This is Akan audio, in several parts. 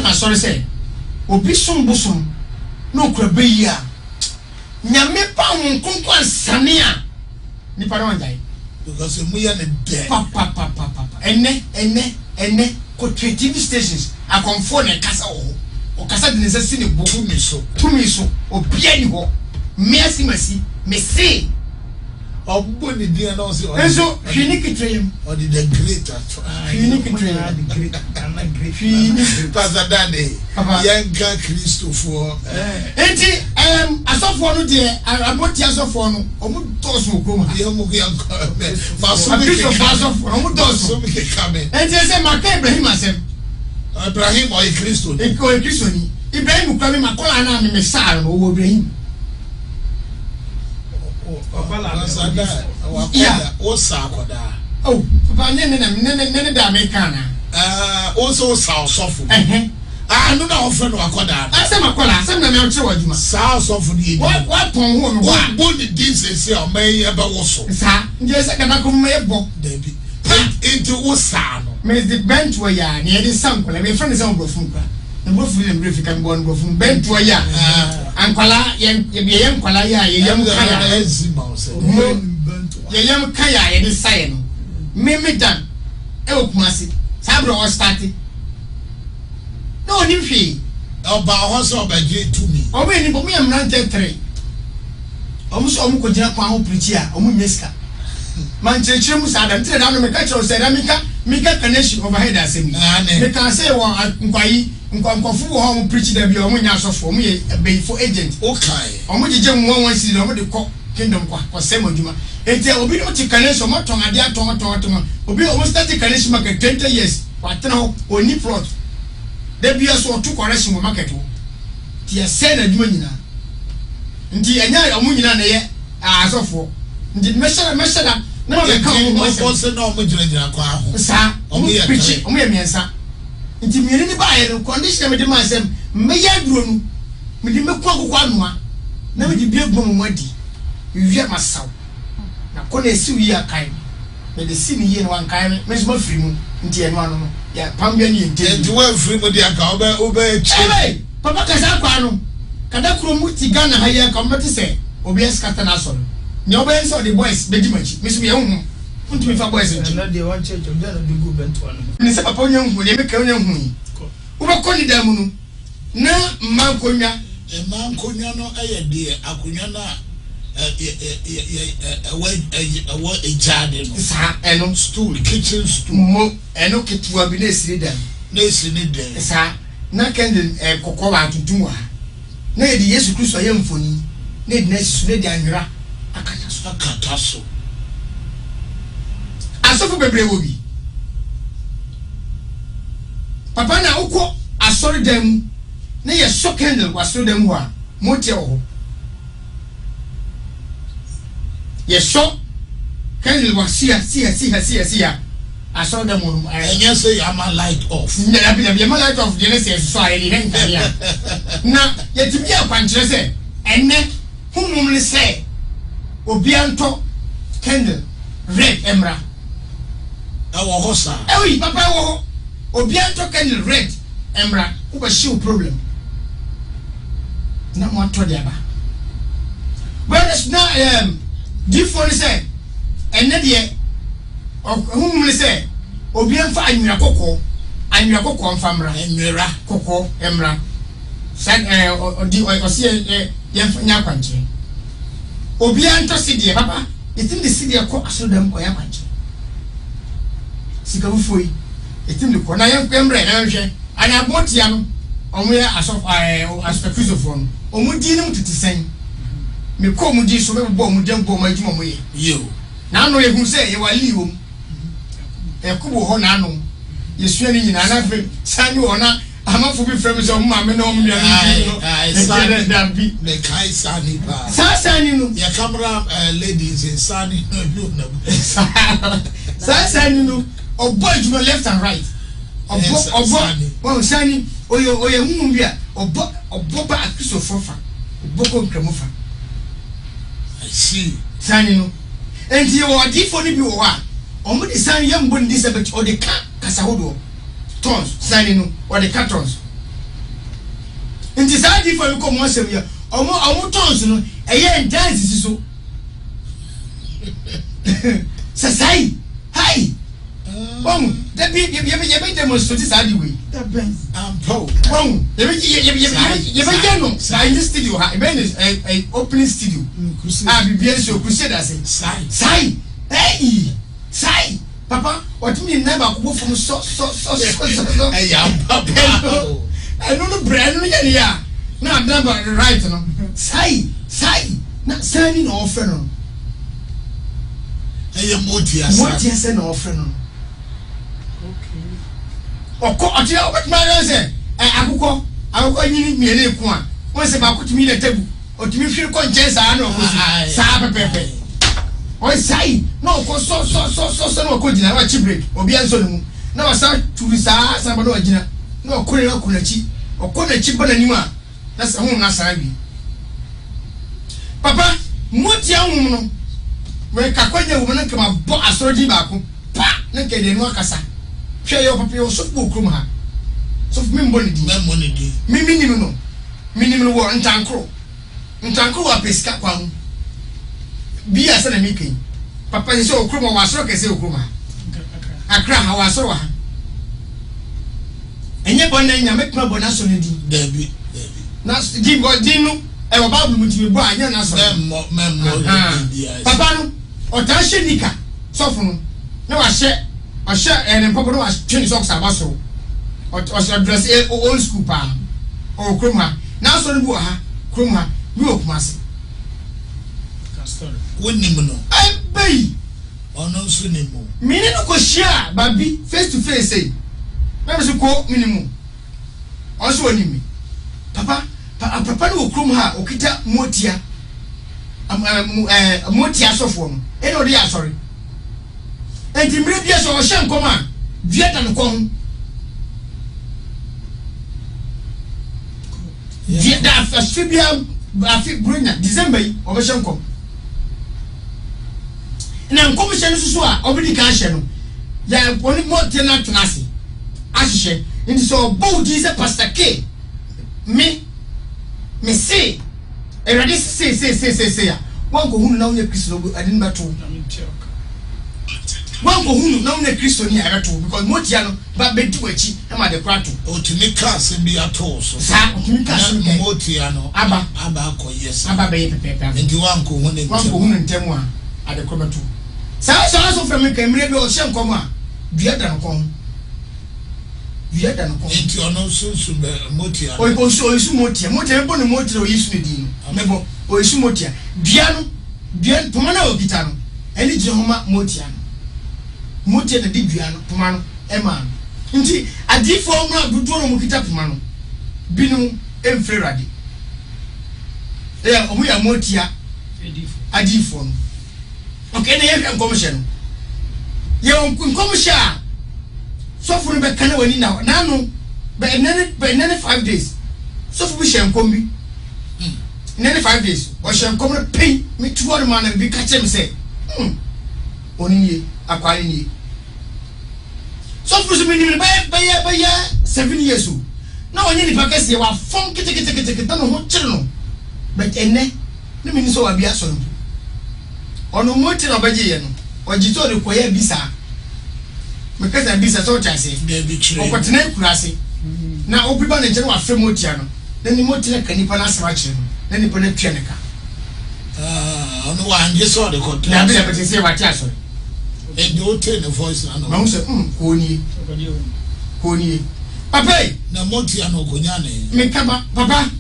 na sorry say obi som bosom no kura beyi a nyame pa won konkon sane a nipa no ndai because mu ya ne de papa ene ko TV stations akonfo ne kasa o kasa de ne sesi ne bo tumi so obia ni ho mesi me say obo ni dia na o se enso hwini kitrem or the greater hwini kitrem the great and great hwini pastor dane yanka Christopher enti asofo no de aboti asofo no omu toso okoma yamu yanka maso Christopher asofo omu toso enti se maka Ibrahim asem Ibrahim o Kristo ni Ibrahim kwa me makola na me sa no wo Ibrahim oh papa nene da me kana also sa sofu no na ofre no akoda asem akola asem na me oche waduma sa sofu ni wa pon ho me wa bo ni dis say o man e be wo so sa nje se kana ko me bo debi into wo sa no me the bench we ya na e dey sankola me friend say obrofun kwa na bofu le mbre fika mbo obrofun bench we ya ankwala ye nkwala ya ye yam kaya ezima o se ye yam kaya ye dey say no me dan e okumasi sabro o start no ni hwe oba ho so oba je tumi oba ni bo me am 93 omu so omu ko jira kwa ho preach a omu nyeska man chechire mu sada ntre da no me ka chiro se da mika connection overhead asemi me ka say won nkwayi nkwankofu wo ho preach da bi omu nya sofo omu ye beifo agent okay omu jeje mu won si omu de ko kingdom kwa sema djuma enti obi no ti connection mo ton ade aton obi omu start connection market 20 years watena ho oni plot da bi so to correction market ho ti ya say na djuma nyina nti enya omu nyina na ye asofo nti meshara na ma ka mo se no mo jira kwa ho sa omu preach omu ye miensa nti mieni ni ba ye no condition me de ma asem me ya duro nu me de me kwa kokwa noa na me de bie gbom mo adi wiye masaw na ko na esi wi akai me de si ni ye no ankai me so ma firi mu nti eno ano no ya pambia ni nti wa firi mu de aka oba echi papa ka sa kwa no kada kuro mu ti Ghana ha ya ka mo te se obi eskata na so ni oba enso the boys be di machi me so ye hu nti me fa boys nti na de one church of Ghana de go bento ano ni se papa onye hu ni me ka onye hu yi uba ko ni da mu no na mma konwa no aye de akonwa na ewa ejade no sa eno stool kitchen stool mo eno ketua bi na esiri dan sa na kende kokoba atutum wa na ye di Yesu Kristo ye mfoni na di na sisu na di anwira akata so asofo bebre wo bi papa na ukọ asori dem na ye so candle wasoro dem ho a mo tie wo ye so candle wasia sia asori dem mo enya say am light off na bi am light off de say so ai hen kania na ye tibi akwankyere say enne hunum ne say obi anto candle red emra awo hosa ewi papa wo obi anto candle red emra wo ba show problem na mo to dia ba but it's not different say enne de ohum ne say obi anfa anwira kokko mfamra enwira kokko emra san odi osie ye nya kwanche obi anto sidie papa itim de sidie ko asodam ko ya kwanche sika mfoi itim de ko na ye kwemre na hwe ana botia no omo ye asof aspectful no omo di ne mutiti sen me ko mu di so be bo mu dem bo ma juma mo ye yo na no ye hu se ye wali wom e kubo ho na no ye sua ni nyina na fe sani wona amafo bi frem so mma me na omo nua ni sani dambi me kai sani pa sani no ya camera ladies in sani no no sani no obo juma left and right obo sani oye hu bia obo ba akiso fofa obo ko nkramofa I see sani no enti wo adifo ni bi wo ha omo di sani yambo ndi se bet o de ka kasa hodo tons sani no o de cartons nti saa di for ko mo asem ya omo tons no eye dance so sai hi bon da bi ye demonstrate saa di we That Benz. po bon ye no saa in the studio ha even is a opening studio bibia so crusade ase sai hey sai papa what me never go from so papa I don't know brand no ya na number right no sai na sani no offer no motia se no offer no okay otia obetma yo se akukọ nyini miene ku a won se ba kotumi na tabu otumi hwere ko nche saa na okosi saa pepepe o sai no ko so no ko gina wa chi break obi anso no mu na wa sa turi saa sa ba no gina na okore na kunachi okona chi bana nimu a na sa hu na saa bi papa motia hu no we ka kwanya wo na kama bo asoroji ba ko pa na ke de no akasa hwe yo papa yo so bu krum ha so me mboni di me minimum no wo ntankro wa pesika kwa hu bi asa na meken papa se o krum wa asoro kese o krum ha akra ha wa asoro ha enye bonna nya me kuma bona so ne di dabi na di go di no e wo bible mu ti bo anya na so memmo papa no o ta hye nika sofo no na wa hye en papa no wa twin socks abaso o dress old school pa o krum ha na so no bu ha krum ha bi o kuma se Castor. wonim no ai bai ono so nimo mini no ko share babi face to face say na be so ko minimum also onimi papa no krum ha okita motia motia sofo no e no dey asori enti mire bia so o hye nkoma dua da no ko ho dua da afibia afi brunya December yi o be hye nkom na nkom hye no susu a obidi ka hye no ya oni motia na tenase ahye enti so bodi se pastor K me say erade say ya wan ko hunu na onye Kristo no adin beto wan ko hunu na onye Kristo ni abeto because motia no ba bedu achi e ma de krato otimi class bi ato so sa otimi class bi motia no aba ko yes aba be pepe nti wan ko hunu ntemu a ade ko beto sa so from me kamire bi o hye nkom a dua da no kon dua da no kon nti ono so be motia o isu motia bo ne motia o isu ne di no mebo o isu motia dua poma na o kita no eni je homa motia no motia na di dua no poma no ema nti adifo mu abudu no mo kita poma no binu emfre radi omu ya motia adifo no okay na ye nkomhye no ye nkomhye a sofo no be kana wani na no be nene 5 days sofo bi hye nkom bi nene 5 days o hye nkom no pay me tuwa man na bi ka chem say oni akwari ni sofo so mi ni be 7 years o na onye ni pakase wa fon kete no ho kire no but enne ne mi ni so wa bia so no ono moti na baje ye no o jito de koye bisa mekasa bisa so chase o kwatena kurase na obiba ne jere wa fe motia no na ni moti na kanipa na asema kire no na ni pone twa ne ka ono wa anje so de ko na be bete se wa ti aso e do te ne voice na no ma unse ko ni papa na motia no gonya ne me kaba papa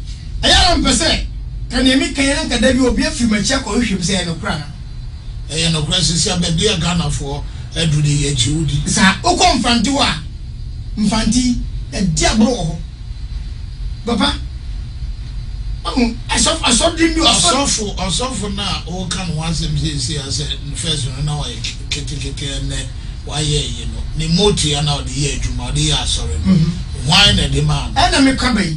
ayaro mpese kan emi kan yan ka da bi obi afi machi akọ hwem se no kra no kra sisi abedi ya Ghana fo edudi ye chiudi sa uko mfanti e dia bro ho papa asof di mi asof na o kan wansem sisi ase first na wa kete ne wa ye no ni moti ana odi ye adwuma odi ya asore no why na de man na me kabai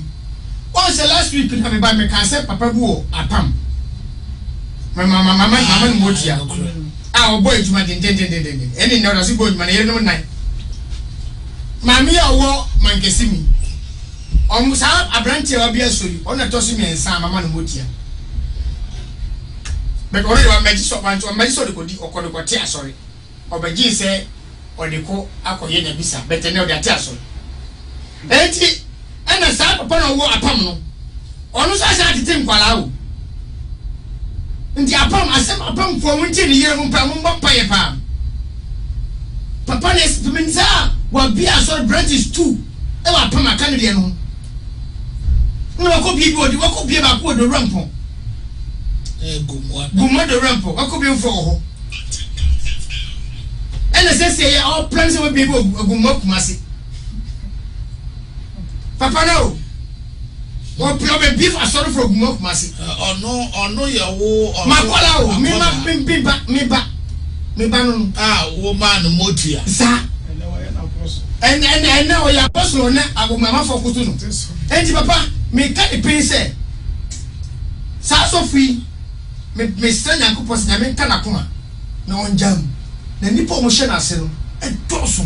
once last week na me ba me kan say papa bu apam mama ni moti ya o boy adwuma den eni na rasi boy adwuma na yere no nai mami ya wo mankesi mi Sa abrante wa bia sori ona to so miensa mama no motia but already wa meji so ban to meji so de kodi okodo kote asori obeji se odeko akoye na bisa but ne odi ate asori enti ena sa papa no wo apam no onu so asa atete nkwala wo nti apam asem apam fo mo nti ni yere mo pa mo mpa ye pa papa ne spimenta wa bia asori branches 2 e wa apam aka ne de no no wako bibi odi wako bie ba ko do rampo gumwa do rampo wako bie fo ho ena sese ya all plans we bibi gumwa kumase papa no o problem beef asoro for gumwa kumase ono ya wo makola o mi ba no wo man motia sa and now ya apostle na agumama for kutu no enti papa me ka de pin say sa so free me send yankopɔ se na me ka na koma na on jam na nipa mo hye na ase no e doso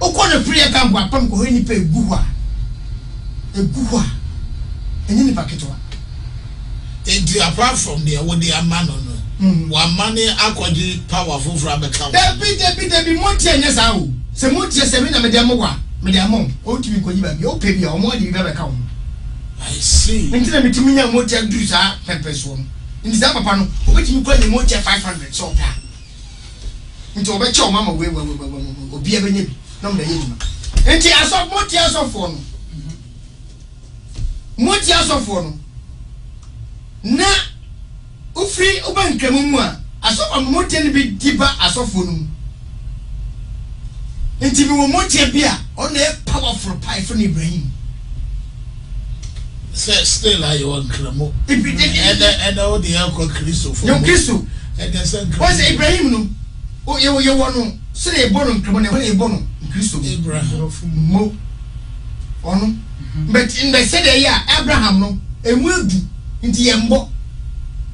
o ko na free ka mbo apam ko nipa egu hɔ enyi nipa ketwa enti apart from the what the amano no wa mane akɔgye powerful fra be ka debi monti anya sa o se monti se me na me de amwa me de amon o timi ko yiba bi o pe bi o mo de bi be ka o I see nti na mitimi nya monti adu sa pepeso nti sa papa no o betimi ko ni monti 500 so pa nti o be che o mama we obi e be nya bi na mo de yima nti aso monti aso fo no monti aso fo no na ufri ubankremu mu a aso monti ni bi diba aso fo no nti bi wo monti bi a on a powerful pie for Ibrahim still I want kremo and all the alcohol Christo for yo Christo and then say was Ibrahim no o ye wono say e bono kremo ne e bono Christo Abraham mo ono but in the said ya Abraham no emu edu nti ye mbo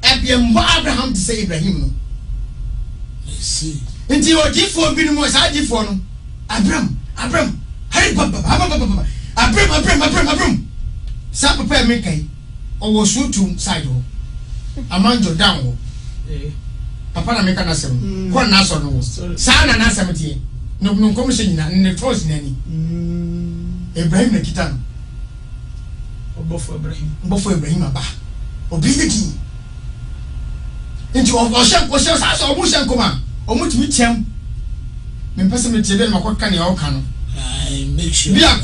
Abraham to say Ibrahim no I see nti o di fo bi no mo sa di fo no Abraham hey baba Abraham sa papa me kai o wo sutu side ho amanjo down ho papa na me kana sem ko na so no sa na sem tie no kom se nyina ne trust nani Ibrahim na kitano obofo Ibrahim aba obi yedi nti o shen sa so o shen koma o mutumi tiam me pese me tie be ma ko kan ya o kan no I make sure bia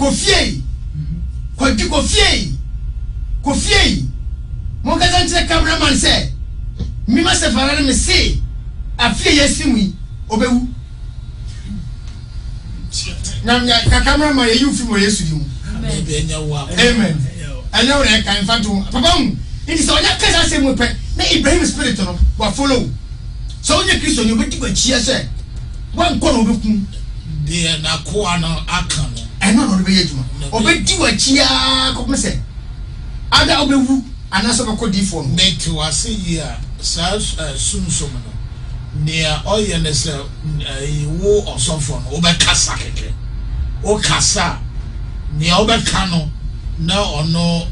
kofie mo ka tante cameraman say mi ma se farare me say afie yesimu obewu na ka cameraman ye yu film yesu di mu amen anya wo na kan fanto papa mu ndi so nya kasa se mu pe na Ibrahim spirit no wa follow so nya Kristo ni obeti kwa chia se wan ko no obeku de na ko ana aka no eno no be yejuma obedi wa chia ko pese ada obewu anaso be ko difo no net wase yi a sa sumsum no ne oye ne se wo osofo no obekasa keke o kasa ne obeka no na ono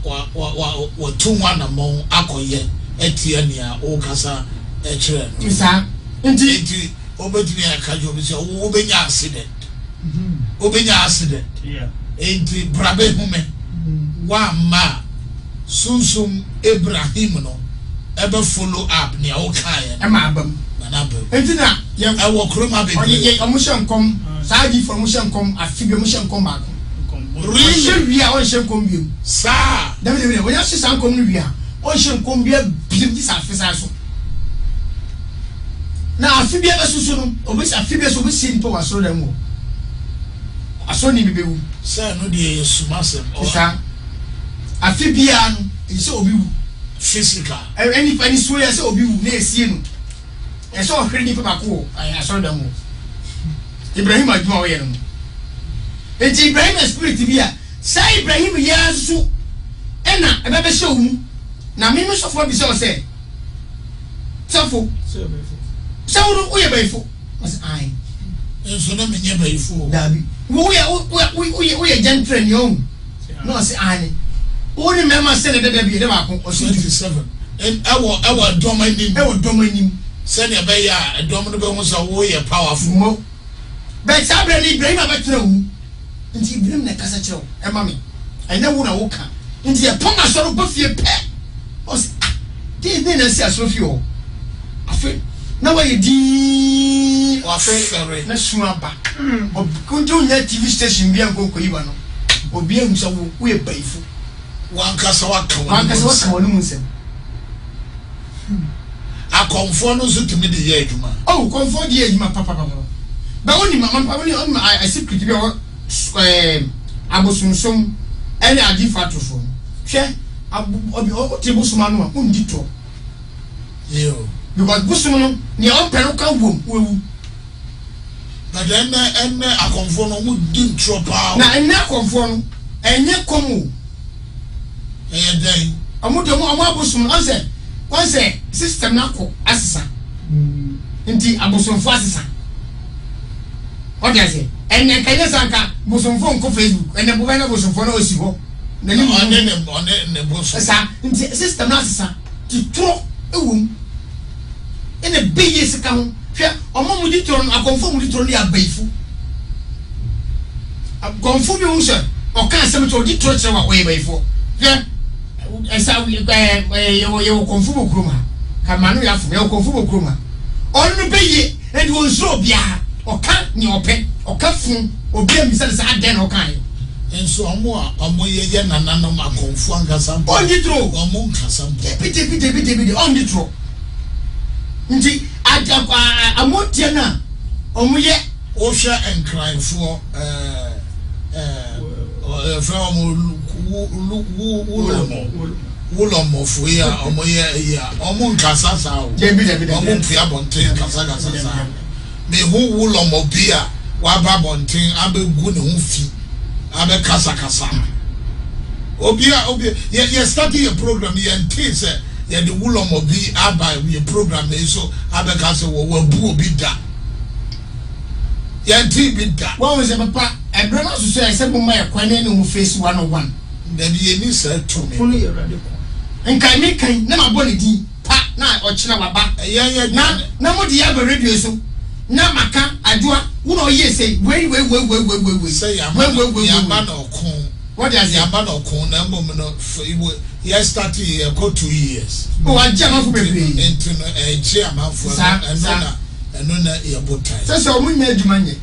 wa tunwa na mo akoye etie ne a o kasa e kire no isa nti obetumi akajo bi se wo benya accident yeah enti brabe hume wa ma sunsum Ibrahim no ebe follow up ne o kae e ma abam na abam enti na ye e wo kroma be ye omushenkom saaji for omushenkom afibe omushenkom ba ko really wi a on shenkom bi sa david we ya sisan kom no wi a on shenkom bi bi di sa fisa so na afibe be susu no obi afibe so obi sin to wasoro dem wo aso ni bibewu sa no de yesumasem isa afibia no ise obi wu physical any funny so ya se obi wu na esie no e so ohwere ni papa ko aso dem wo Ibrahim aduma wo ye no enti Ibrahim spirit bia sa Ibrahim ya su ena ebe be show mu na me so fo bi se o se safo so wo ye baifo was ai enso na menye baifo dabi wo ye gentle ni o no say ani woni mema se ne dada bi de ba ko o 27 and our domain send your bay a domino was a warrior powerful mo but sabre ni Ibrahim abetra wu nti Ibrahim na kasa kire e ma me anya wu na wo ka nti e pon asoro ba fie pe o se de na si asoro fie o afi na wa yedi o afi na suaba o kunjo nya TV station bia nkonko yiba no obi ehun so wo e baifu wankasa waka wonu musem akonfo no so tumi de ye adwuma oh konfo de ye adwuma papa ba woni mama woni I secret bi o abosunsom ene agifa tofo hwe obi o te busuma no a undi to yo because busum no ne on peru ka wom wewu but then akonfo no mu di tropa na ene akonfo no enye komu den amudo mu abusum onse system na ko asisa nti abusumfo asisa odiase ene kanye sanka busumfo nko Facebook ene bo na busumfo na osi ho na ni one busum sa nti system na asisa ti tro ewum ene beye sika ho hwe omo mu di tro akonfo mu di tro ni abaifu akonfo bi ho se o kan asem to di tro kire wa oye baifo hwe esa yo konfubo kroma kamanu ya fu yo konfubo kroma onu beye e won so bia oka ni ope oka fun obi amisa se aden okan enso omo ye nanano makonfu angasa on di tro omo nkasa pite on di tro nti aja amotie na omo ye o hwa enkranfo from Wulomo fuya omoye ya omo nkasa sa o omo mpia bonten kasa sa me hu wulomo bia wa ba bonten abegu ne hu fi abe kasa obia ye start your program ye ntise ye de wulomo bi aba ye program e so abe kasa wo bu obi da ye nti bi da wo se papa ebre na so se se bo ma ye kwane ne hu face 101 Then you need to tell me. Fully radical. And can make kind never body di pa na or china waba. Na mo di have a radio so. Na maka adua wo ye say we say yamba no kon. What does yamba no kon na mo no you start here go 2 years. Oh ajama fu bebre. Ento no eje amafo no na e botai. Say o mu nya adwuma nye.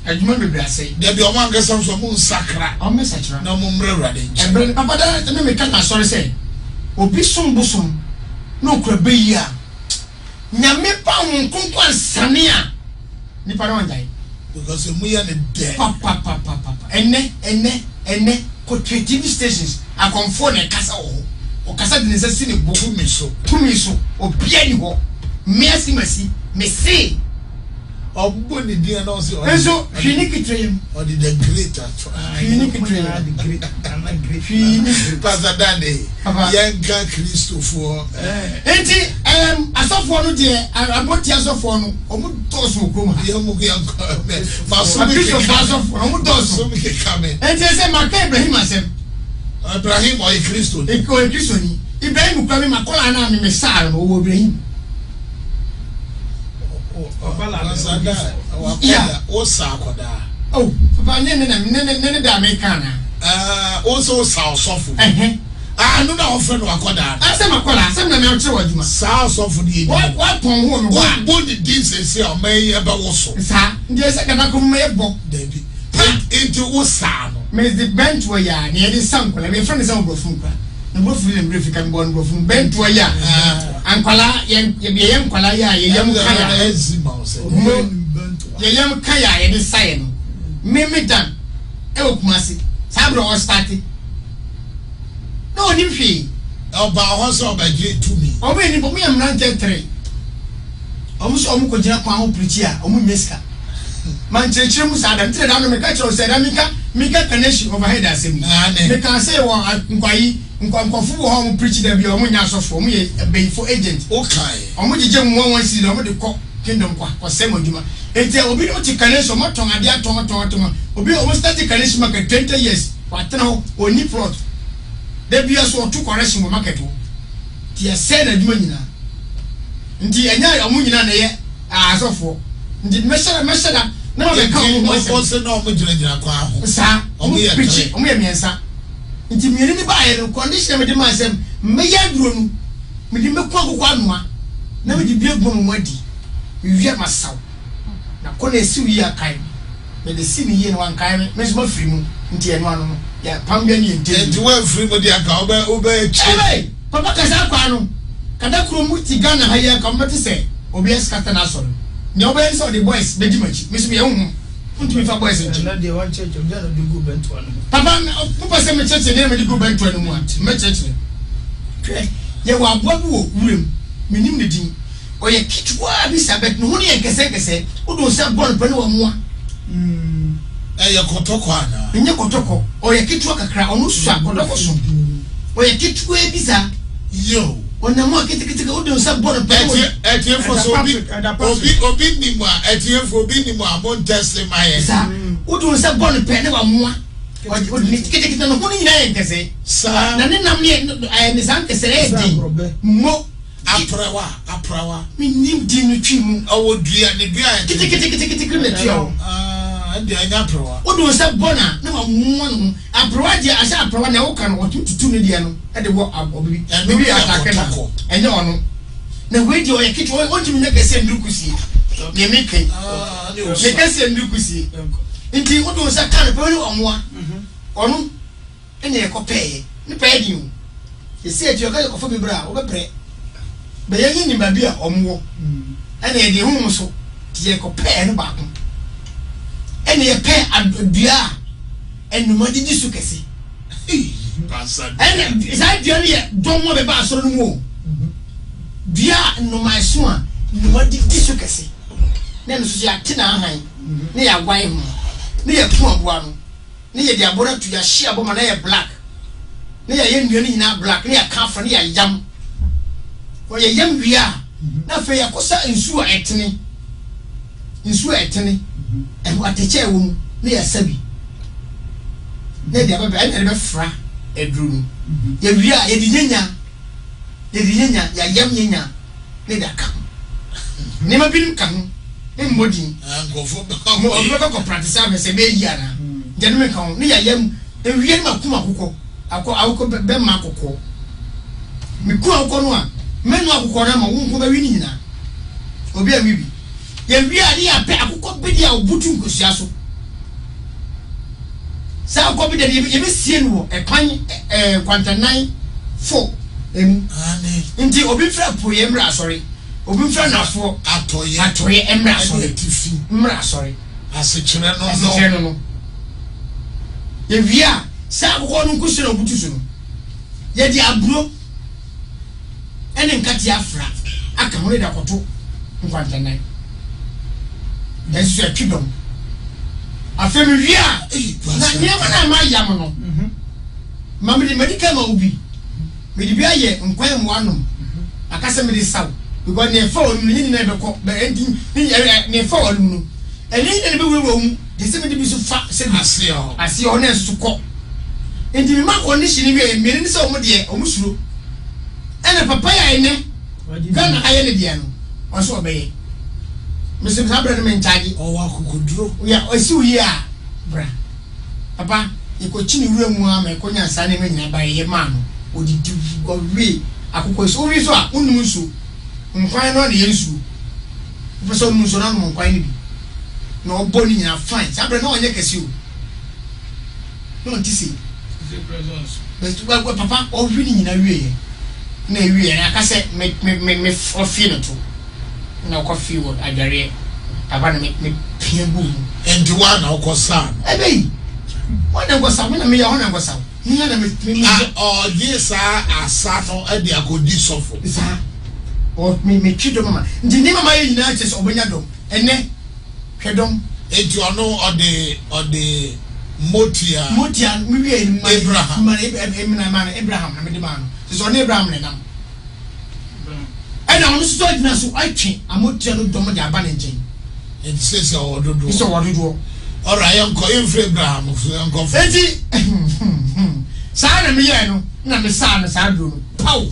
Adwuma bebre asai. There be o man gesa so mo nsakra. O me sakra. Na mo mre rade nche. Ebre papa da na me kan sorry say. Obi som bosom no kura beyi a. Nyame pa won konko ansane a. Ni pa no njai. Because mu ya ne de. Papa. Ene ko TV stations akonfo na kasa wo. O kasa de nse si ne bo tumi so. Obia ni ho. Mesi me say obo ni dia na so enso clinic train or the great clinic train the great clinic pastor Dane yanka Christopher enti asofo no de aboti asofo no omu toso okoma yamu yanka maso Christopher asofo omu toso enti se maka Ibrahim asem Ibrahim o Christo ni Ibrahim kwa mi makola na mi mesar no wo Ibrahim oh papa ne da Americana also South Sofu no na offer no akoda asem akola asem na me oche waduma South Sofu di wa pon ho me wa bo di dis say o me e ba wo so sa ndi se kana ko me bo David into wo sa no me the bench we ya ne e di sankola me friend say wo bofun kwa na bofun le mbre fika mbo no bofun bench we ya ankwala ye nkwala ya ye yam kaya ezima o se ye yam kaya ye di say no me dan e okumase sabro o start no ni hwe oba ho so ba je tumi o be ni bo me am 93 o mu so o mu ko jira kwa ho preach a o mu meska man chechire mu sa adam tire da no me ka chiro se da mika connection overhead asem me ka say wo nkwayi fu ho mu preach da bi o mu nya sofo o mu ye beifo agent okay o mu gije mu won si na o mu de ko kingdom kwa sem adwuma enti obi no ti connection mo ton ade aton obi o mu start connection maka 20 years watena ho oni plot de bia so to correction mo market ho ti ese na adwuma nyina nti enya omu nyina na ye asofo nti meshara na ma be ka o se na o mo gyina kwa ho sa o mo ye miensa nti mieni ni ba ye no condition me de ma asem me ya duro nu me de me kwa kokwa noa na me de bia gbom mo adi wi masaw na ko na esi wi akai me de si ni ye no ankai me so ma firi mu nti eno ano ya pambia ni nti wa firi mu de aka oba chi papa kasa kwa no kada kuro mu ti Ghana ha ya ka mbete se obi eskata na so ne oba so the boys be di machi me so me hu ntumi fa boys nti na de one church obi na de go bento ano papa se me church ne me de go bento ano mu anti me church ne ye wa agba bu wo wurem menim ne din oye kitwa bi sabet no hu ne kese odo se ball pe ne wa moa ye kotoko ana nye kotoko oye kitwa kakra onu su akotoko so oye kitwa bi sa yo ona mo kitikiti odo se ball pe etie for so obi ni mo etie for obi ni mo amon test my sa odo se ball pe ne wa moa odo ni kitikiti no hu ni nyina kese sa na ne nam ne san kese e di mo aprawa minim di no twi mu awo dua ne dua kitikiti na twi o andi anya aprawa odo se bona na ma moa no aprawa di asa aprawa na wo kan wo tutu ne dia no e de wo obi bibi atake na enye ono na we di o ye kitwa o ntimi na kese ndukusi ne mekai ne kese ndukusi nti odo se kan pe wo moa ono ene e kopeye ne pe di o esi eti o ka ko fo bibra o be pre be ye ni ba bia omwo ene e di hu so ti e kopeye no ba ko ene ye pe adua enuma didi su kese ene za dua ne ye domo be ba asoro no mu dua enuma so a enuma didi su kese ne no so ya tina han ne ya gwan hu ne ye pu aboa no ne ye di abora tu ya hia bo ma na ye black ne ye nnuan nyina black ne ya kafa ne ya yam o ye yam wia na fe ya kosa nsu a etene e ateche wo mu ne ya sabi ne dia baba ene be fra eduru ye wia ye di nyanya ya yam nyanya ne da kam ne ma binim kam e mbodi angofo mo obi ko practice am se be yi ana je ne me kan ne ya yam e wia ne makuma akoko be ma akoko me ku akoko no a menu akoko na ma wo nko ba wi ni nyina obi a wibi ye wia ne ya pe akoko be dia obutu nkosia so sa akoko be dia ye be sie no e kwan kwantanan 4 ani nti obi fra po ye mra sorry obi fra na fo atoye emra sorry tifi mra sorry asechire no ye wia sa akoko no nkusira obutu so no ye di aburo ene nkati afra aka ho ne da koto nkwantanan esu atwidom afemi wia na nyama na ma yam no mamidi medical ma ubi medi bia ye nkwan mu anom akase medi saw because ne fa onu ni na be ko be enti ne fa onu no eni ne be wewo mu de se medi bi so fa se ase o na so ko enti mi ma condition bi e mi ni se o mu de o mu suro ene papa ya ene Ghana aye ne dia no o so obeye Mr. Sabra ne menchaji o wa kokoduro ya o si uyi a bra papa e ko chini wura mu a me ko nya sa ne me nyina ba ye ma no odidi go wi akoko so wi so a unum so nkwan no na ye nsu person mu so na no nkwan ni bi na obo ni nyina fine Sabra na onye kesi o no ntisi but papa o wi ni nyina wi ye na wi na aka se me ofi no to na coffee wo adware papa na me piabu and one na okosa ebe wana ngosa me na me ya wana ngosa ni na me o yes asa no e de akodi sofo sa o me twido mama ndi ni mama ye nyina chese obonya dom ene hwedom enti ono o de motia mi wi en Abraham man Abraham na me de man so on Abraham na nam and on so so I twi amotia no dom de aba ne nchen enti se o dodo so wo dodo Ora yanko infre Abraham so yanko. Eti saa na me ye no na me saa na saa do no. Pow.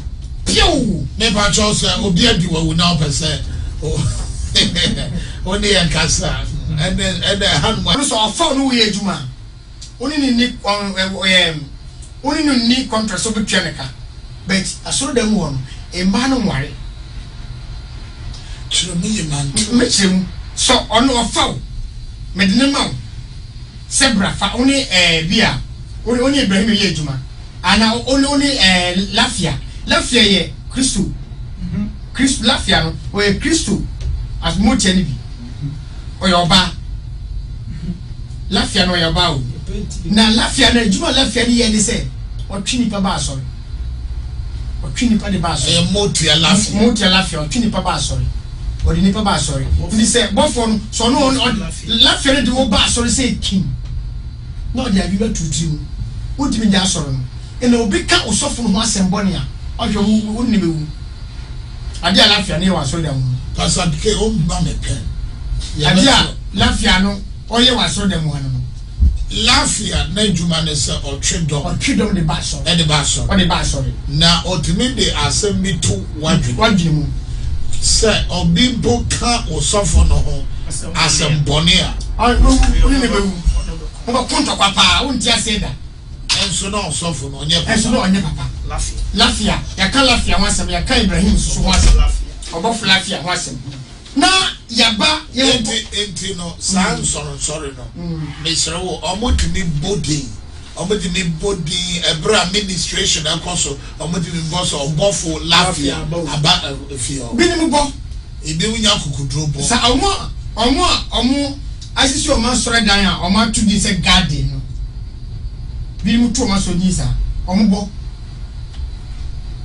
Pew. Me pa cho say obi adi wa na opese. Oni yankasa. And han mo. So afa no we adwuma. Oni ni oni no ni contract so betwa ne ka. But asoro dem wo no emba no nware. Chiro me man. Me chim so ono afa wo. Me de ne ma wo. Sebra fa oni bia. Oni Ibrahim ye adwuma. Ana oni Lafia ye Christo. Christo Lafia no we Christo as mo tiani bi. Oyoba. Lafia no oyoba o. Na Lafia na adwuma Lafia ni ye ni se otwini pa ba asori. Otwini pa de ba asori. Motia Lafia otwini pa ba asori. Odi ni pa ba asori. Ndi se bofo no so no Lafia ne de wo ba asori se king. No de abi ba tutu. Wodi mi ja asori no. Ena obi ka osofo no ho asembo ne a. Ohwe wo ni bewu. Ade Lafia ne wa asori da mu. Pastor ke o mba me pen. Ade Lafia no oye wa asori da mu no. Lafia na juma ne se otwedom de ba asori. E de ba asori. O de ba asori. Na otimi de asem bi to wadwene mu. Se obi bo ka osofo no ho asem bone a. Oni ne bewu. Mo konto kwa pa wonti aseda. Enso na osofo no onye papa. Enso na onye papa. Lafia. Ya ka Lafia wasem ya ka Ibrahim so wasem. Obofu Lafia wasem. Na yaba enti no san sorry no. Mesre wo omotimi body ebra administration akoso omotimi boss obofo Lafia aba efio. Binimu bo. Ebi wunya kokudro bo. Sa omo asisi o man sore dan a o man to di se garden no. Binimu to o man so ni sa. Omo bo.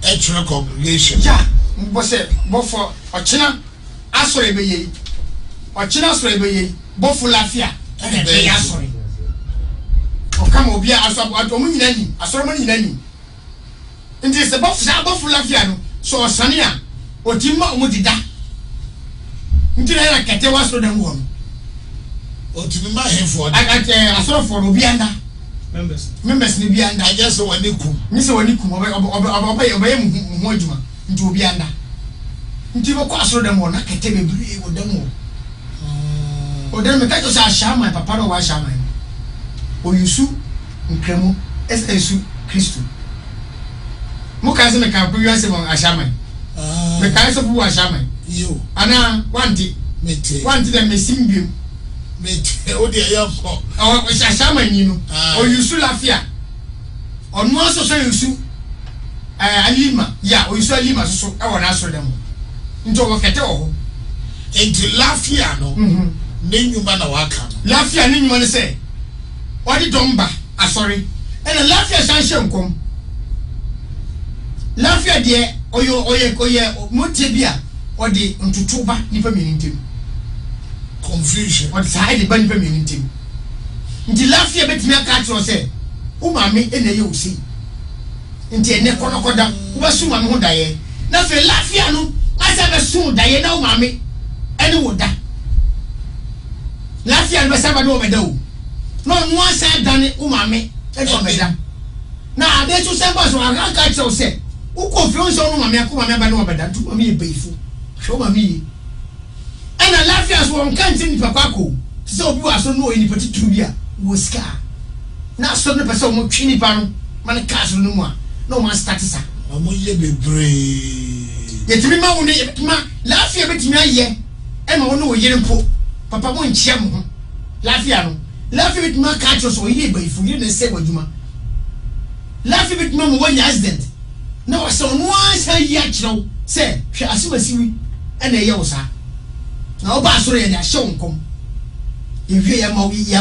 Extra congregation. Ja, bo se bo for ochina asore be yi. Ochina asore be yi. Bo fu Lafia. E be asore. O kama obi asabo omo nyina ni. Asore mo nyina ni. Nti se bo fu Lafia no. So osane a otimma omo dida. Nti na ya kete wa asore dan wo no. Otimi ma henfo de. Asore for obi anda. Members ni bi anda. I just want to come. Ni se wani kum oba mu adwuma nti obi anda. Nti be ko asoro dem wona kete bebre wo dem wo. O dem me ka to sa shama papa no wa shama. O yusu nkremu esu Kristo. Mo ka se me ka bu yase mo ashama. Me ka se bu ashama. Yo. Ana wanti dem mesimbiem. O de yanko. O ashama ni no. O yusu Lafia. Onu aso so yusu alima ya o yusu alima so e wona aso dem. Nto wo kete wo. Enti Lafia no. Ne nyuma na waka. Lafia ne nyuma ne se. Odi domba asori. Ena Lafia sanhye nkom. Lafia de oye motie bia odi ntutuba nipa menintim. Confusion. Odi sai de ban nipa menintim. Nti Lafia betimi aka tro se wo mame ene ye osi. Nti ene konokoda wo su mame ho daye. Na fe Lafia no asa be su daye na wo mame ene wo da. Lafia no saba no obeda o. No no asa dane wo mame ene obeda. Na ade so se boss aka ka tro se wo ko fi on so no mame akoma mame ba no obeda. Tu mame e beifu. Show mame. Ena Lafia so on kan tin papa ko. Se obi wa so no eni pati tru bia wo ska. Na so ne pese o mo twini pa no man cash no mu a no man start sa amo ye bebre yetimi ma wo ne ma Lafia betimi aye e ma wo no wo yere mpo papa mo nchia mo ho Lafia no Lafia betimi aka tro so yire baifu yire ne se wadwuma Lafia betimi mo wanya accident na wo se no ansa yi a kiro se hwe asomasiwi e na ye wo sa na wo ba so ye da hye nkom ewie ya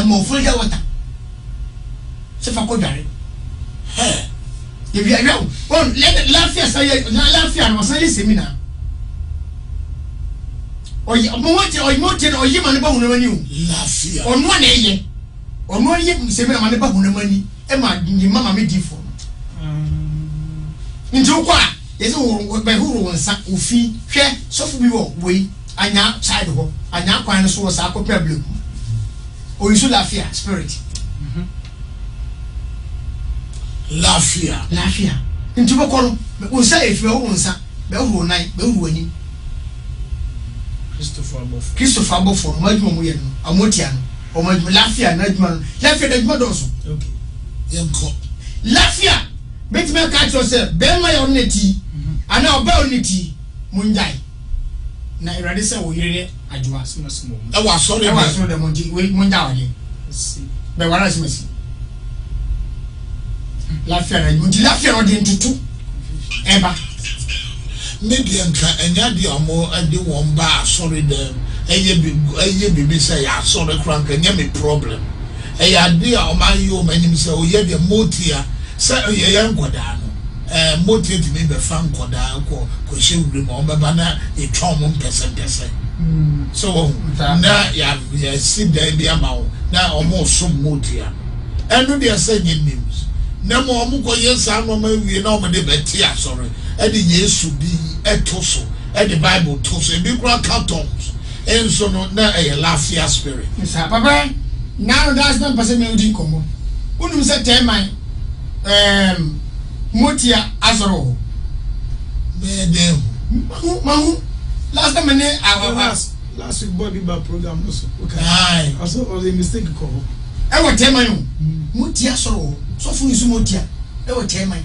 ma ofo ya wata se fa ko dare ewie ya on Lafia say na Lafia no say seminar oyi oyi ma ne ba hunu mani o Lafia onu na eye onu ye seminar ma ne ba hunu mani e ma ni mama me di fo nti ukwa yesi wo be huru wonsa ofi hwe sofu bi wo wei anya side ho anya kwan so wo sa akopia bleku o use lafia spirit lafia nti bokoro unsa efi o unsa be hu nan be hu ani Christopher Abofo majuma mu ye no amotia no o majuma lafia na adwuma no lafia da adwuma do so okay yenko lafia betime ka cho se be ma yo neti ana oba oneti munjai na irade se wo yire adwuma small e wa so de munji we munja wade be wara simesi lafia na munji lafia no de ntutu eba media nka enya de omo ade won ba sorry dem eye bibi say ya sorry crank enya me problem eya de o ma yo manim say o ye de motia say ye yankoda no motia ti me be fan koda ko hwewure mo beba na etwa mo mpese so na ya sit there bi amawo na omo som motia enu de say news na mo omo ko yesa no ma wie na omo de betia sorry e de Yesu bi etoso e the Bible toso e bi kura cartons enso no na e lafia spirit sa papa now that's not person me udi komo unum se teman motia azoro me de mahu last time ne last week boy biba program no so okay ai also was a mistake ko e wo teman yo motia azoro so fu isu motia e wo teman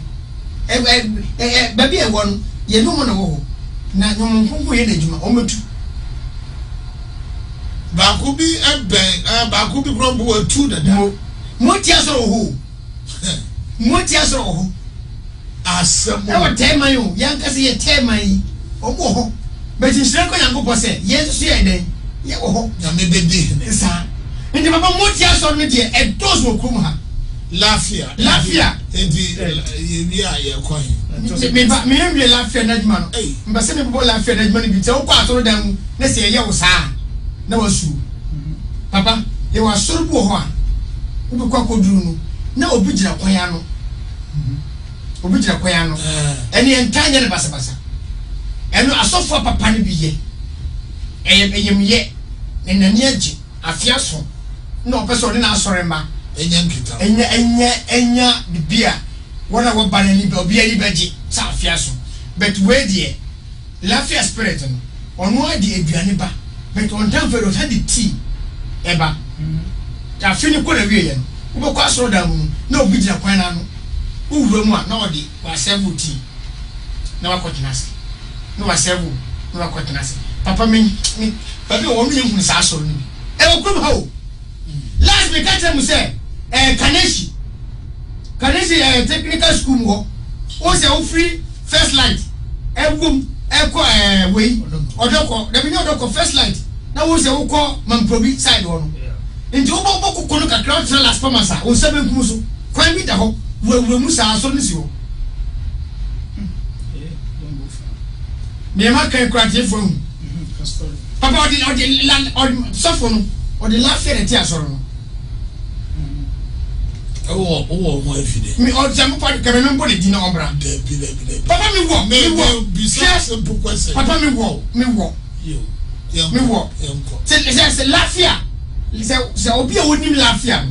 baby e won ye no mo na wo na nyom nkonko ye na djuma o metu ba ko bi ben ba ko bi grumbu wa tu dada motia so ho asemo e wo teman yo yankase ye teman yi o mo ho betin sire ko yanko se ye so ye den ye wo ho na me bedi sa ndi baba motia so no de e dos wo krum ha lafia enti ye bia ye ko me yembe lafia na djuma no mbase me bo lafia na djuma ni bi te wo kwa atoro dan na se ye wo saa na wasu papa ye wasoro bu ho a wo be kwa koduru no na obi gira kwaya no eni entanya ne basa eno asofo papa ne biye eyemye ne nani agi afia so na opeso ne na asore ma enya nkita enya bibia wona wo ba ne bi obi ani baji sa afia so but we die lafia spirit no ono adi aduane ba but on time for had the tea eba ta fini ko na wiye no wo kwa asoro da mu na obi gira kwan na no uwura mu a na odi wa serve tea na wa kotinase na wa serve na wa kotinase papa mi papa wo mi nhun sa asoro ni e wo krum ha o last me catch them say kaneshi technical school mo o say o free first light egum eko we odoko da bi ni odoko first light na wo say wo ko mamprobi side ho no nti wo bo kokko no kakra tra last pharmacy o se benkum so kwan bi da ho wo mu sa so ni si ho me ma kan kwate fo hu papa odi sofo no odi la fere ti asoro no oh mo efide mi o jam pa ka me mbo le dina ombra de papa mi wo simple question papa mi wo c'est lafia c'est obi a woni lafia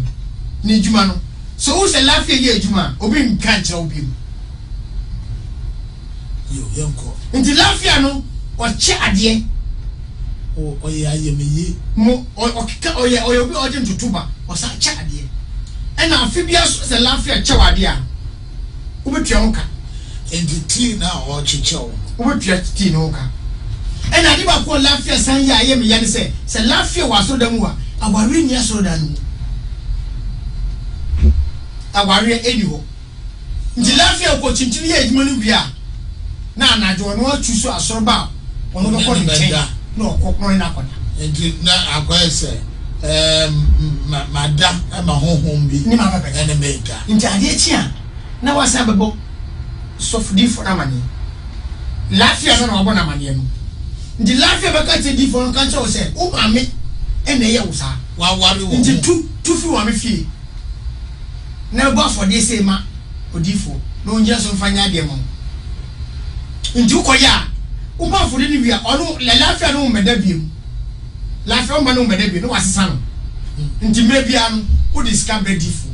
ni djuma no so wo c'est lafia ye djuma obi nkan kire obi yanko nti lafia no o che ade o ye ayemeye mo o kika o ye obi o je ntutuba o sa che ade ena afibia so c'est lafia che wade a wo betua nka entity na o chichewo wo betua ti no nka ena di ba ko lafia san ya ye me ya ne se lafia wa so da mu a awari ni aso da nu awari eni ho nti lafia ko chinchiri ye edwuma no bia na anajo no atu so asorba ono no ko nchen no kokoro na koda enti na akwese madam ma honhom bi ni ma baba ene meka nti ade chi a na wasa bebo sofudi for na mani lafia no na obo na mani no nti lafia baka te di for kan che o se o mame ene ye wusa wa wari wo nti tu fi wa me fie na bo for dey say ma odifo no nje so mfanya de mo nti ukoya o ba for ni bia ono la lafia no medabiem lafia o ma no medabiem no wasesa no nti mebia no wo discover difu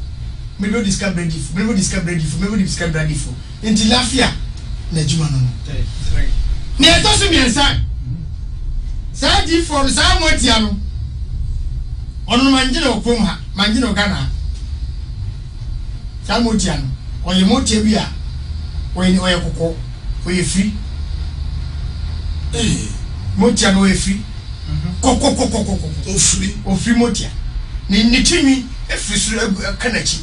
maybe discover difu maybe discover difu maybe discover difu nti lafia na juma no ne eto so miensa sa difu sa motia no ono manjina okom ha manjina ogana sa motia no oye motia bia oye kokko oye free motia no oye free kokko ofri motia ni timi efiri so kanachi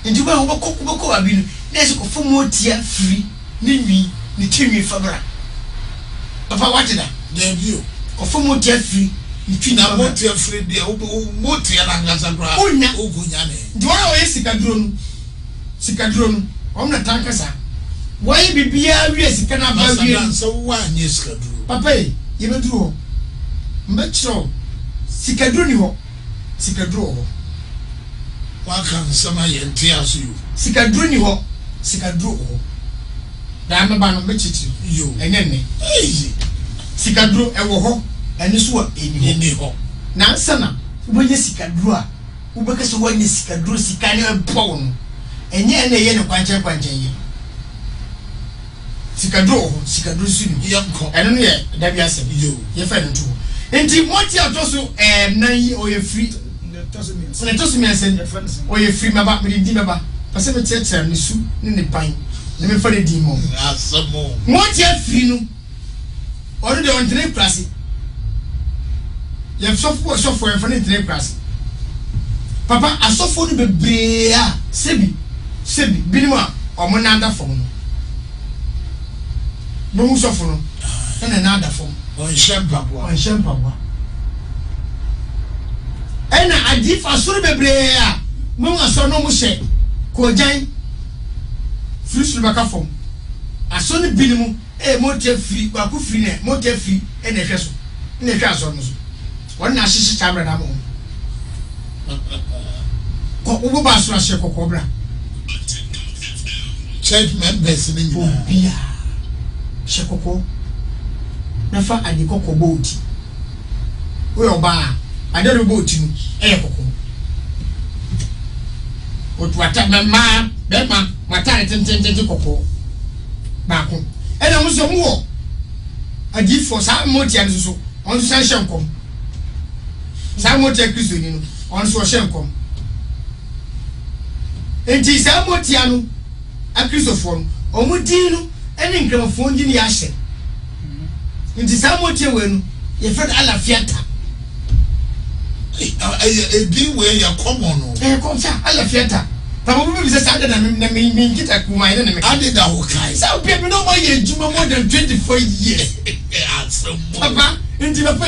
nti ba wo kokko abi no na se ko motia free ni nwi ni timi fabra papa watida there you ko motia free ni twi na motia free dia motia na ngasa bra ogunya ne nti wa oye sikaduro no omna tankasa why bibia wi sika na ba wi so wa nye sikaduro papa ye be duro mbetro sikaduro ni ho wa kan sama ye ntia so yo sikaduro ni ho da me ba no mechichi yo enene sikaduro ewo ho eni so a eni ho na nsana ubonye sikaduro a ubeka so wanye sikaduro sikane empo no enye na ye ne kwanchen ye sikaduro sunu yanko eno no ye da bia asem yo ye fa no tu enti moti atoso nan yi oye free ne toso mi asen oye free maba me di maba pase me tiatia ne su ne pan ne me fa de di mo asamo moti free no oro de on tene klase ye sofo en fa ne tene klase papa asofo no bebre a sebi binimu a omo na anda fom no bo mu sofo no na anda fom on shampabwa ena adifa suru bebre a mo aso no mo hye ko jan frisuru baka fom aso ne binimu motia free ba ku free ne motia free ena hwe so na hwe aso no so won na hyehyɛ chamber na mo ko ubo ba so ahye kokobra church members ni obia hye kokko na fa adi kokko booti we oba adere booti no kokko otu ata mama bema matare tententente kokko ba ko ena mo so mo wo adi for sa motia no so on so hye nkom sa motia kristo ni no on so hye nkom enti sa motia no a kristofo no omudi no ene nkramfo ngi ni ya hye enti sa motia we no ye fed ala fiata di we ya common no ko cha ala fiata papa mo bi se sa da na mi nkita kuma ina na me ade da ho kai sa o pe no mo ye juma more than 24 years papa enti papa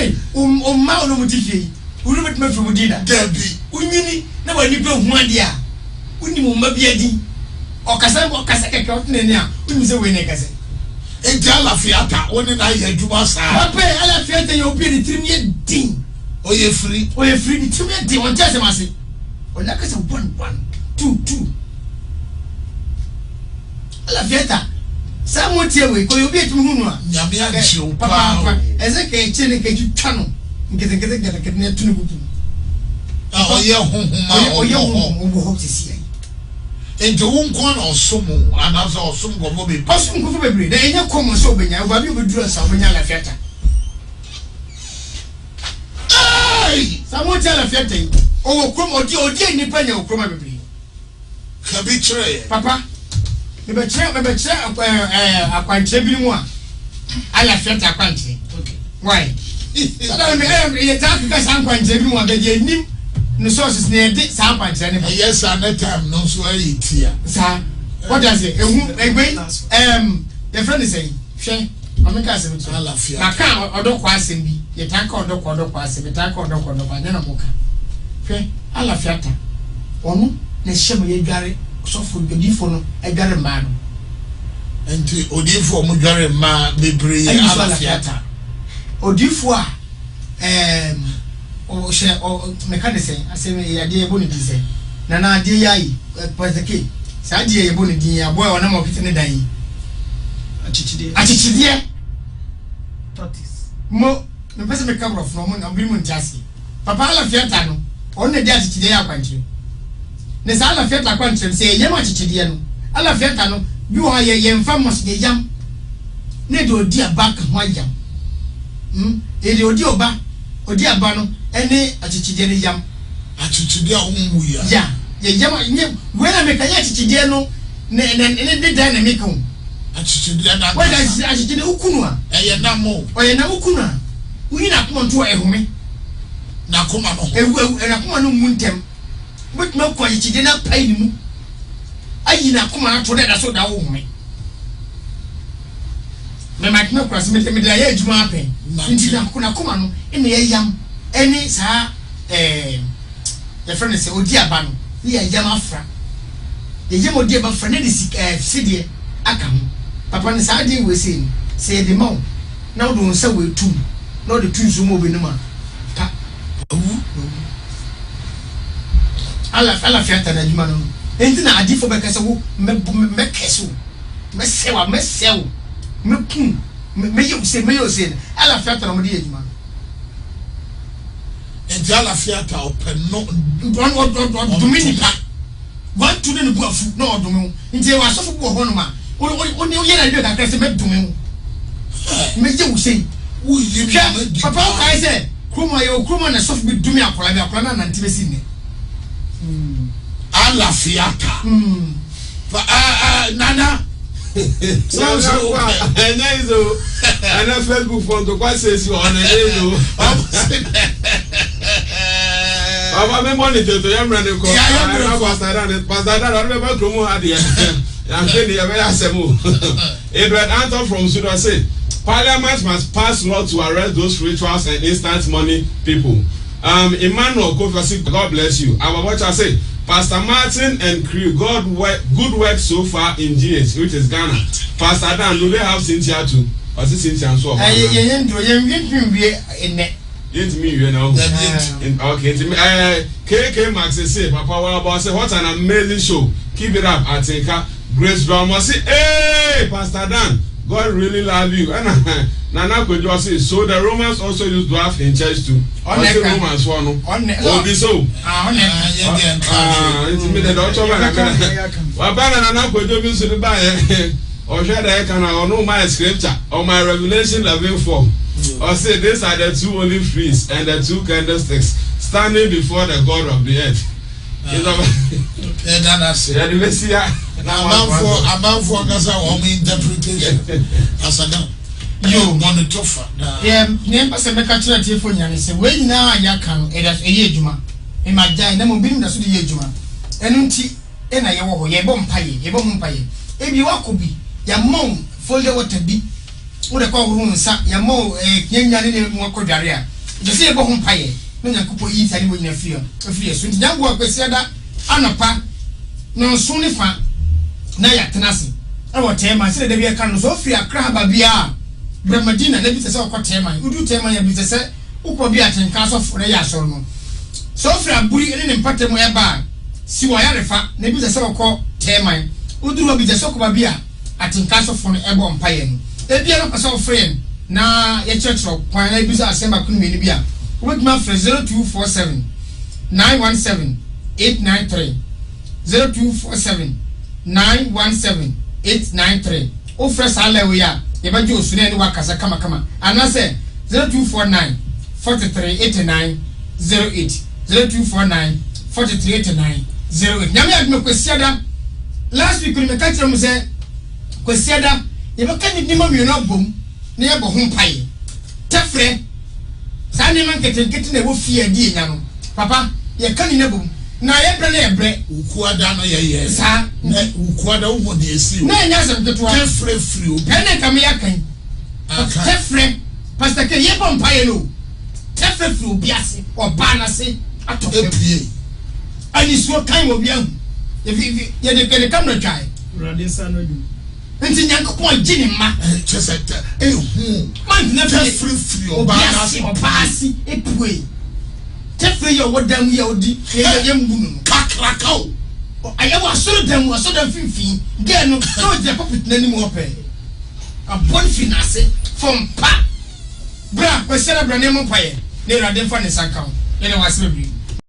ma no mutifie unu betima fi mudida dabi unyini na wani pe hu ade a uni mo ma bia di okasa keke otne ni a uni se we ne kase enti ala fiata woni na ye juma sa papa ala fiata ye obi ni trim ye din oye free ni trim ye din won tase mase ona kase 1 2 ala fiata sa mo tie we ko obi etum hu no a nyame anchi o papa eze ka eche ne ka twitwa no ngeze ne tunu butu oye honhoma o ho tisi ai enti won kon na osomo anaso osom gomo be pasu nkufo bebre na enye komo so obenya oba bi obeduru sa obenya la fiata ai samo tia la fiata o wo krom odi nipa nya okroma bebre ka bi kire papa me be kire akwanche bi mu a ala fiata akwanche okay why sada me ye ta ka san akwanche bi mu a be je nim no sources ne de sa akwanche ne yes at that time no so ari tia sa what does it egbe the friend is saying hwe ameka se mtu ala fiata na ka odokwa asem bi ye ta ka odokwa asem ye ta ka odokwa anya na boka hwe ala fiata onu na hyem ye dware sofo odifo no edware ma no enti odifo mo dware ma bebre ala fiata odifo a o she o meka de say asem ye ade ebo ni di say na ade yayi paseke sa ade ye ebo ni di ya boy ona mo kiti ne dan yi achichidie tortoise mo me pese me kabro from mo na bi mo ntiase papa ala fiata no on the death to their country. Ne sa ala fiata country say yema chichide no. Ala fiata no you are ye famous ye yam. Ne do di aba ka ho yam. E odi oba no ene achichide ne yam. Achichide a wo ya. Ya, ye yam nye when I make achichide no ne dynamic on. Achichide na. Why does achichide ukunu a? Eye na mo. Oye na ukunu a. Uyi na kuma nto ehome. Na kuma no. Na kuma no muntem. But no kwa achichide na pai ni mu. Ayi na kuma na to da so da wo home. Me ma tna kwa se me da ye adwuma apen. Nti na kuna kuma no ene ye yam ene sa the friend say odi aba no ye yam afra. Ye yam odi aba fra na de sidie aka ho. Papa ne sa de we say say de ma na wo don sa we tum na wo de tu nso mo be no ma pa ala fiata na adwuma no enti na adifo be kase wo me keso me sewa me pum me yo se ala fiata na mo de adwuma enti ala fiata open no domini pa one to the buafu no odomo enti wa so fo ho no ma oni o ye na de ka se me domo me je wo se wo ye papa o kai se kroma na so fo bi dumi akola na nante be sinne ala fiata nana so enaizo ana Facebook photo kwa sesi ona ezo Baba me monitor to yamra ne ko pastor dan be ba kromo ade am say ne be asemu Edward Anton from Sudan say Parliament must pass law to arrest those rituals and instant money people. Emmanuel Kofi, God bless you. Our watcher say Pastor Martin and crew, good work so far in GH, which is Ghana. Pastor Dan, do they have Cynthia too? Or is it Cynthia and so on? You know. Okay, KK Max say, Papa Waba say, what an amazing show. Keep it up, Atinka. Grace Drama say, hey, Pastor Dan, God really love you. And Nana could just say, so the Romans also used dwarf in church too. Also Romans one. Oh, be so. It's me the doctor. Wabana Nana could do this to the buy. Or share the can I know my scripture or my Revelation 11:4. Or say these are the two olive trees and the two candlesticks standing before the God of the earth. About for interpretation. Yo, monitor for never say make a church for you say when now ya can it as a yejuma in my day na mo bim da so de yejuma enu nti e na ye wo ye bom paye e bi wa ko bi ya mon folder water bi wo de ko ru nsa ya mo nyanya ne mo ko dware a je se ye bo hom paye no nya kupo yi tani wo nyina fie so nti jango akwesi da anapa no so ne fa na ya tenase e wo tema se de bi e kan no so fie akra ba bia Bramadina na bi se ko tema udu tema ya bi se ukọ bi atenka so fo na ya so no so fra buri ene ne mpatemo ya ba si wa ya refa na bi se ko tema udu bi se ko ba bi a atenka so fo no ebo mpaye no e bia no so frien na ya chechro kwan na bi se asemba kunu ni bi a wo ma fra 0247 917 893 0247 917 893 o fra sala we ya ye ba jo sune ni wakasa kama anase 0249 4389 08 0249 4389 08 nyame adme kwesiada last week ni mekatira mu se kwesiada ye ba kan ni mami no bom na ye bo ho mpaye tefre sa ni man kete na wo fie di nya no papa ye kan ni na bom na ye bre na ye bre ukuada no ye sa na ukuada wo de esi na nya se ketewa tefre free o ene kam ya kan tefre pastor ke ye bom mpaye no tefre free obi ase oba na se atopie ani so kan obi ahu ye de kele kam no twai Radisa no du. nti nyankopon gini ma chesete man na tefre free oba na se opasi epue tefre yo wodam ye odi ye mbunu kakrakao ayawa so dam finfin ge no so je popit nani mu ope a bon finance from pa bra ko sera bra ne mo paye ne rade fa ne sanka ye ne wasebri